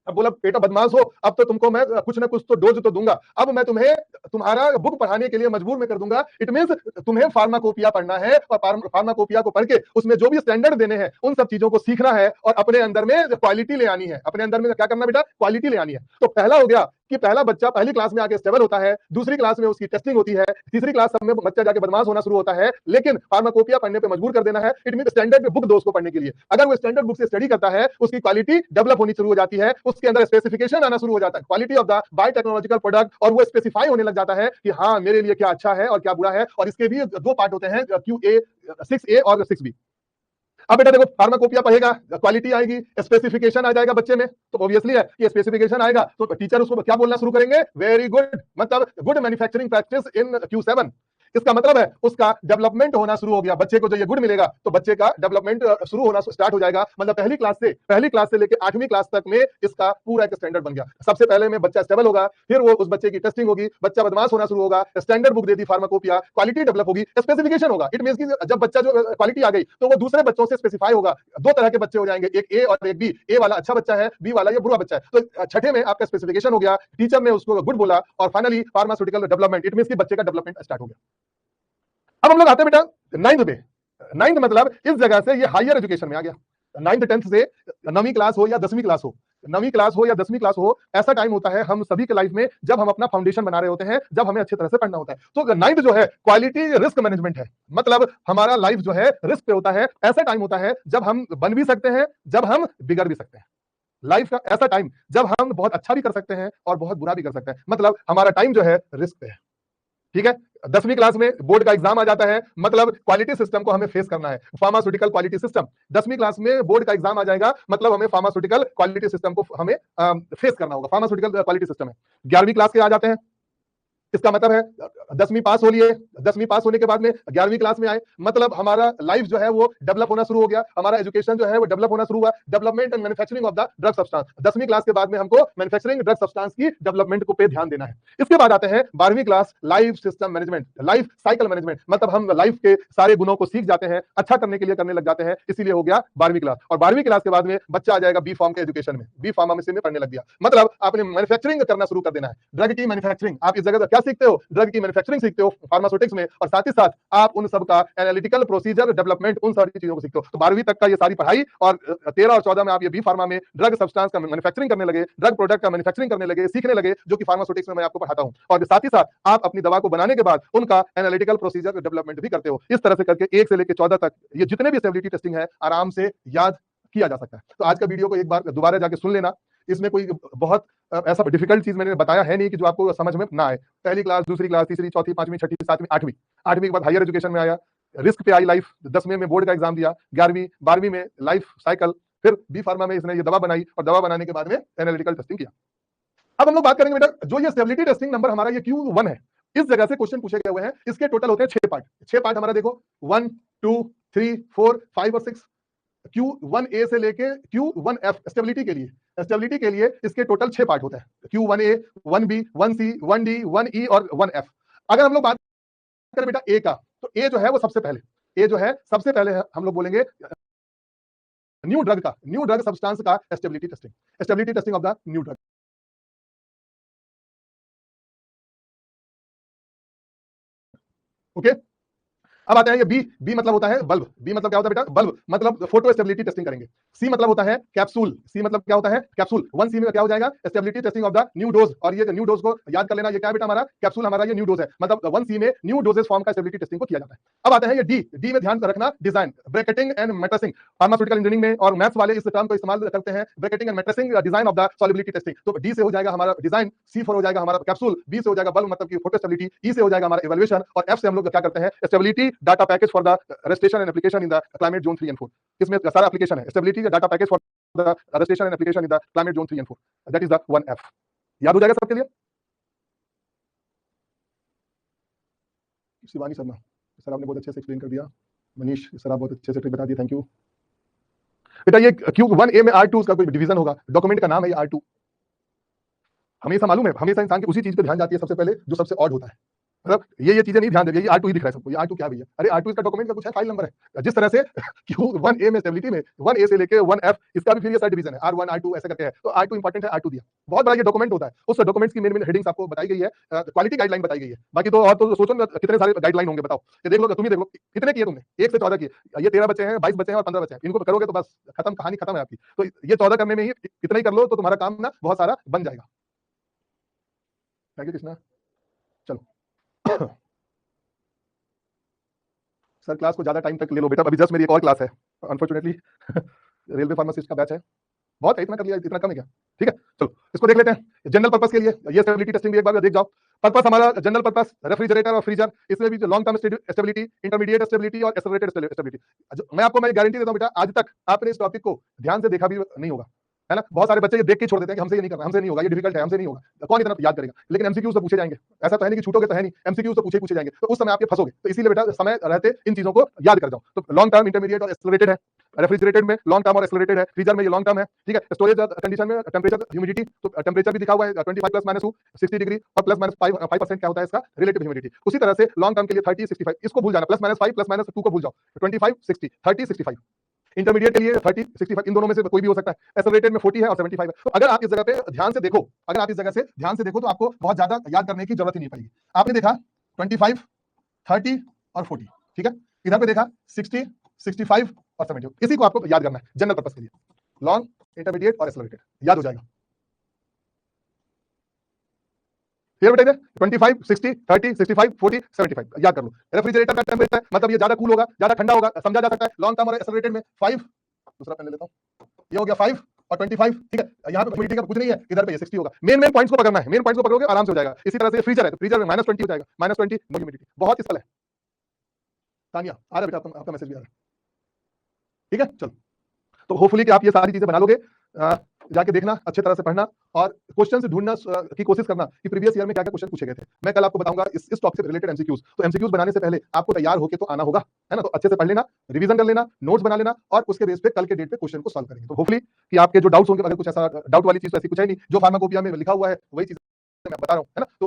अब बोला बेटा बदमाश हो, अब तो तुमको मैं कुछ ना कुछ तो डोज तो दूंगा, अब मैं तुम्हें तुम्हारा बुक पढ़ाने के लिए मजबूर में कर दूंगा। इट मींस तुम्हें फार्माकोपिया पढ़ना है और फार्माकोपिया को पढ़ के उसमें जो भी स्टैंडर्ड देने हैं उन सब चीजों को सीखना है और अपने अंदर में क्वालिटी ले आनी है। अपने अंदर में क्या करना बेटा, क्वालिटी ले आनी है। तो पहला हो गया कि पहला बच्चा पहली क्लास में आके स्टेबल होता है, दूसरी क्लास में उसकी टेस्टिंग होती है, तीसरी क्लास में बच्चा जाके बदमाश होना शुरू होता है, लेकिन फार्माकोपिया पढ़ने पे मजबूर कर देना है। इट मींस स्टैंडर्ड बुक दो उसको पढ़ने के लिए। अगर वो स्टैंडर्ड बुक से स्टडी करता है, उसकी क्वालिटी डेवलप होनी शुरू हो जाती है, उसके अंदर स्पेसिफिकेशन आना शुरू हो जाता है, quality of the biotechnological product, और वो स्पेसिफाई होने लग जाता है कि हाँ मेरे लिए क्या अच्छा है और क्या बुरा है। और इसके भी 2 पार्ट होते हैं, QA 6A और 6B। अब बेटा देखो, फार्माकोपिया पढ़ेगा, क्वालिटी आएगी, स्पेसिफिकेशन आ जाएगा बच्चे में, तो ऑब्वियसली है कि स्पेसिफिकेशन आएगा तो टीचर उसको क्या बोलना शुरू करेंगे, वेरी गुड, मतलब good manufacturing practice in Q7। इसका मतलब है उसका डेवलपमेंट होना शुरू हो गया। बच्चे को जो ये गुड मिलेगा तो बच्चे का डेवलपमेंट शुरू होना स्टार्ट हो जाएगा। मतलब पहली क्लास से लेकर 8वीं क्लास तक में इसका पूरा एक स्टैंडर्ड बन गया। सबसे पहले में बच्चा स्टेबल होगा, फिर वो उस बच्चे की टेस्टिंग होगी, बच्चा बदमाश होना शुरू होगा, स्टैंडर्ड बुक दे दी फार्माकोपिया, क्वालिटी डेवलप होगी, स्पेसिफिकेशन होगा। इट मींस कि जब बच्चा जो क्वालिटी आ गई तो वो दूसरे बच्चों से स्पेसिफाई होगा। 2 तरह के बच्चे हो जाएंगे, एक ए और एक बी। ए वाला अच्छा बच्चा है, बी वाला ये बुरा बच्चा है। तो छठे में आपका स्पेसिफिकेशन हो गया, टीचर ने उसको गुड बोला, और finally pharmaceutical development. It means कि बच्चे का डेवलपमेंट स्टार्ट हो गया। अब हम लोग आते हैं बेटा 9th में। नाइन्थ मतलब इस जगह से ये हायर एजुकेशन में आ गया। 9th 10th से 9वीं क्लास हो या 10वीं क्लास हो, 9वीं क्लास हो या 10वीं क्लास हो, ऐसा टाइम होता है हम सभी के लाइफ में जब हम अपना फाउंडेशन बना रहे होते हैं, जब हमें अच्छी तरह से पढ़ना होता है। तो 9th जो है क्वालिटी रिस्क मैनेजमेंट है, मतलब हमारा लाइफ जो है रिस्क पे होता है। ऐसा टाइम होता है जब हम बन भी सकते हैं, जब हम बिगड़ भी सकते हैं। लाइफ का ऐसा टाइम जब हम बहुत अच्छा भी कर सकते हैं और बहुत बुरा भी कर सकते हैं, मतलब हमारा टाइम जो है रिस्क पे है। ठीक है, 10वीं क्लास में बोर्ड का एग्जाम आ जाता है, मतलब क्वालिटी सिस्टम को हमें फेस करना है, फार्मास्यूटिकल क्वालिटी सिस्टम। 10वीं क्लास में बोर्ड का एग्जाम आ जाएगा, मतलब हमें फार्मास्यूटिकल क्वालिटी सिस्टम को हमें फेस करना होगा, फार्मास्यूटिकल क्वालिटी सिस्टम है। 11वीं क्लास के आ जाते हैं, इसका मतलब है 10वीं पास हो लिए, 10वीं पास होने के बाद में 11वीं क्लास में आए, मतलब हमारा लाइफ जो है वो डेवलप होना शुरू हो गया, हमारा एजुकेशन जो है वो डेवलप होना शुरू हुआ, development and manufacturing of the drug substance. 10वीं क्लास के बाद में हमको मैन्युफैक्चरिंग ड्रग सब्सटेंस की डेवलपमेंट को पे ध्यान देना है। इसके बाद आते हैं 12वीं class, life system management, life cycle management, मतलब हम लाइफ के सारे गुणों को सीख जाते हैं, अच्छा करने के लिए करने लग जाते हैं, इसीलिए हो गया 12वीं क्लास। और 12वीं क्लास के बाद में बच्चा आ जाएगा बी फार्म के एजुकेशन में, बी फार्मेसी में पढ़ने लग गया, मतलब आपने मैन्युफैक्चरिंग करना शुरू कर देना है, ड्रग की मैन्युफैक्चरिंग। आप इस जगह क्या सीखते हो? ड्रग की मैन्युफैक्चरिंग सीखते हो फार्मास्यूटिक्स में, और साथ ही साथ आप उन सब का एनालिटिकल प्रोसीजर डेवलपमेंट, उन सारी चीजों को सीखते हो। तो 12वीं तक का ये सारी पढ़ाई, और 13 और 14 में आप ये बी फार्मा में ड्रग सब्सटेंस का मैन्युफैक्चरिंग करने लगे, ड्रग प्रोडक्ट का मैन्युफैक्चरिंग करने लगे, सीखने लगे, जो कि फार्मास्यूटिक्स में मैं आपको पढ़ाता हूं। और साथ ही साथ आप अपनी दवा को बनाने के बाद उनका एनालिटिकल प्रोसीजर डेवलपमेंट भी करते हो। इस तरह से करके 1 से लेकर 14 तक ये जितने भी स्टेबिलिटी टेस्टिंग है आराम से याद किया जा सकता है। तो आज का वीडियो को एक बार दोबारा जाके सुन लेना, इसमें कोई बहुत ऐसा डिफिकल्ट चीज मैंने बताया है नहीं कि जो आपको समझ में ना आए। पहली क्लास, दूसरी क्लास, तीसरी, चौथी, पांचवी, छठी, सातवीं, आठवीं के बाद हायर एजुकेशन में आया, रिस्क पे आई लाइफ, 10वीं में बोर्ड का एग्जाम दिया, 11वीं 12वीं में लाइफ साइकिल, फिर बी फार्मा में इसने ये दवा बनाई, और दवा बनाने के बाद में एनालिटिकल टेस्टिंग किया। अब हम लोग बात करेंगे बेटा, जो ये स्टेबिलिटी टेस्टिंग नंबर हमारा ये Q1 है, इस जगह से क्वेश्चन पूछे गए हुए हैं। इसके टोटल होते हैं 6 पार्ट। 6 पार्ट हमारा देखो, 1 2 3 4 5 और 6। Q1A से लेके Q1F स्टेबिलिटी के लिए, स्टेबिलिटी के लिए इसके टोटल 6 पार्ट होते हैं। Q1A, 1B, 1C, 1D, 1E और 1F। अगर हम लोग बात करें बेटा A का, तो A जो है वो सबसे पहले, A जो है सबसे पहले हम लोग बोलेंगे न्यू ड्रग का, न्यू ड्रग सब्सटेंस का stability testing, stability testing of the new drug. Okay, अब आता है ये बी मतलब होता है बल्ब। बी मतलब क्या होता है बेटा? बल्ब, मतलब फोटो स्टेबिलिटी टेस्टिंग करेंगे। सी मतलब होता है कैप्सूल। सी मतलब क्या होता है? कैप्सूल। 1C में क्या हो जाएगा? Stability testing of the new dose. और ये न्यू डोज को याद कर लेना, ये क्या है बेटा? हमारा कैप्सूल, हमारा ये न्यू डोज है, मतलब 1C में न्यू डोजेस फॉर्म का स्टेबिलिटी टेस्टिंग को किया जाता है। अब आता है ये डी। डी में ध्यान रखना design, bracketing and matrixing. Pharmaceutical engineering में और मैथ्स वाले इस टर्म को इस्तेमाल करते हैं, bracketing and matrixing design of the solubility testing. तो डी से हो जाएगा हमारा डिजाइन, सी फॉर हो जाएगा हमारा कैप्सूल, बी से हो जाएगा बल्ब मतलब कि फोटो स्टेबिलिटी, ई से हो जाएगा हमारा इवैल्यूएशन, और एफ से हम लोग क्या करते हैं? Stability data package for the arrestation and application in the climate zone 3 and 4। इसमें सारा एप्लीकेशन है, stability data package for the arrestation and application in the climate zone 3 and 4, that is the 1F। याद हो जाएगा सबके लिए? Shivani Sharma sir, आपने बहुत अच्छे से एक्सप्लेन कर दिया। मनीष सर, आप बहुत अच्छे से ट्रिक बता दिए, थैंक यू बेटा। ये Q1A में R2 का कोई डिवीजन होगा, डॉक्यूमेंट का नाम है ये R2। हमेशा मालूम है, हमेशा इंसान की उसी चीज पे ध्यान जाती है सबसे पहले जो सबसे ऑड होता है, मतलब ये चीजें नहीं ध्यान दे रही है। ये R2 ही दिख रहा है सबको, ये R2 क्या भैया? अरे R2 इसका डॉक्यूमेंट का कुछ है, फाइल नंबर है। जिस तरह से Q1A में स्टेबिलिटी में 1A से लेके 1F, इसका भी फिर ये सब डिवीजन है, R1 R2 ऐसे करके है। तो R2 इंपॉर्टेंट है, R2 दिया, बहुत बड़ा ये डॉक्यूमेंट होता है। उस डॉक्यूमेंट्स की मेन हेडिंग्स आपको बताई गई है, क्वालिटी गाइडलाइन बताई गई है। बाकी तो और तो सोचो ना कितने सारे गाइडलाइन होंगे, बताओ। ये देख लो, तुम ही देख लो कितने किए तुमने, 1 से 14 किए। ये 13 बच्चे हैं, 22 बच्चे हैं और 15 बच्चे हैं, इनको करोगे तो बस खत्म, कहानी खत्म है आपकी। तो ये 14 करने में ही कितना ही कर लो तो तुम्हारा काम ना बहुत सारा बन जाएगा। Thank you Krishna. चलो सर, क्लास को ज्यादा टाइम तक ले लो बेटा, अभी जस्ट मेरी एक और क्लास है अनफॉर्चुनेटली रेलवे फार्मासिस्ट का बैच है, बहुत है, इतना कर लिया, इतना कम है क्या? ठीक है, चलो इसको देख लेते हैं। जनरल पर्पस के लिए ये स्टेबिलिटी टेस्टिंग भी एक बार देख जाओ। पर्पस हमारा जनरल पर्पस, रेफ्रिजरेटर और फ्रीजर, इसमें भी long term stability, intermediate stability और एक्सेलरेटेड स्टेबिलिटी। मैं आपको मैं गारंटी देता हूं बेटा, आज तक आपने इस टॉपिक को ध्यान से देखा भी नहीं होगा, है ना? बहुत सारे बच्चे ये देख के छोड़ देते हैं कि हमसे ये नहीं करना, हमसे नहीं होगा, ये डिफिकल्ट है, हमसे नहीं होगा, कौन इतना याद करेगा? लेकिन एमसीक्यू से पूछे जाएंगे, ऐसा तो है नहीं कि छूटोगे तो है नहीं, एमसीक्यू से पूछे जाएंगे, तो उस समय आप ये फंसोगे। तो इसीलिए बेटा समय रहते इन चीजों को याद कर जाओ। तो लॉन्ग टर्म, इंटरमीडिएट और एक्सेलरेटेड है, रेफ्रिजरेटेड में लॉन्ग टर्म और एक्सेलरेटेड है, फ्रीजर में ये लॉन्ग टर्म है, ठीक है। स्टोरेज कंडीशन में टेंपरेचर, ह्यूमिडिटी, तो टेंपरेचर भी दिखा हुआ है 25 प्लस -2 60 डिग्री और +-5% क्या होता है इसका? Relative humidity. उसी तरह से लॉन्ग टर्म के लिए 30 65, इसको भूल जाना, +-5 +-2 को भूल जाओ, 25 60 30 65। इंटरमीडिएट के लिए 30 65, इन दोनों में से कोई भी हो सकता है। एक्सेलरेटेड में 40 है और 75 है। तो अगर आप इस जगह पे ध्यान से देखो, अगर आप इस जगह से ध्यान से देखो तो आपको बहुत ज्यादा याद करने की जरूरत ही नहीं पड़ेगी। आपने देखा 25 30 और 40, ठीक है। इधर पे देखा 60, 65 और 70, इसी को आपको याद करना है जनरल पर्पस के लिए, लॉन्ग, इंटरमीडिएट और एक्सेलरेटेड, याद हो जाएगा। क्लियर बेटा? 25, 60, 30, 65, 40, 75 याद कर लो। रेफ्रिजरेटर का टेम्परेचर है, मतलब ये ज्यादा कूल होगा, ज्यादा ठंडा होगा, समझा जा सकता है। लॉन्ग टर्म और एक्सेलरेटेड में 5, दूसरा पेन ले लेता हूं, ये हो गया 5 और 25, ठीक है। यहाँ पे ह्यूमिडिटी का कुछ नहीं है, इधर पे ये 60 होगा। मेन पॉइंट्स को पकड़ना है, मेन पॉइंट्स को पकड़ोगे आराम से हो जाएगा। इसी तरह से फ्रीजर है तो फ्रीजर में -20 हो जाएगा, -20 नो ह्यूमिडिटी, बहुत सरल है। तानिया आ रहा बेटा, आपका मैसेज भी आ रहा है, ठीक है। चलो, तो होपफुली कि आप ये सारी चीजें बना लोगे। जाके देखना, अच्छे तरह से पढ़ना और क्वेश्चन से ढूंढना की कोशिश करना कि प्रीवियस ईयर में क्या क्या क्वेश्चन पूछे गए थे। मैं कल आपको बताऊंगा इस टॉपिक से रिलेटेड एमसीक्यूज। तो एमसीक्यूज बनाने से पहले आपको तैयार होके तो आना होगा, है ना। तो अच्छे से पढ़ लेना, रिवीजन कर लेना, नोट्स बना लेना और उसके बेस पे कल के डेट पे क्वेश्चन को सॉल्व करेंगे। तो होपफुली कि आपके जो डाउट्स होंगे, अगर कुछ ऐसा डाउट वाली चीज तो ऐसी कुछ है नहीं, जो फार्माकोपिया में लिखा हुआ है वही चीज मैं बता रहा हूँ, है ना। तो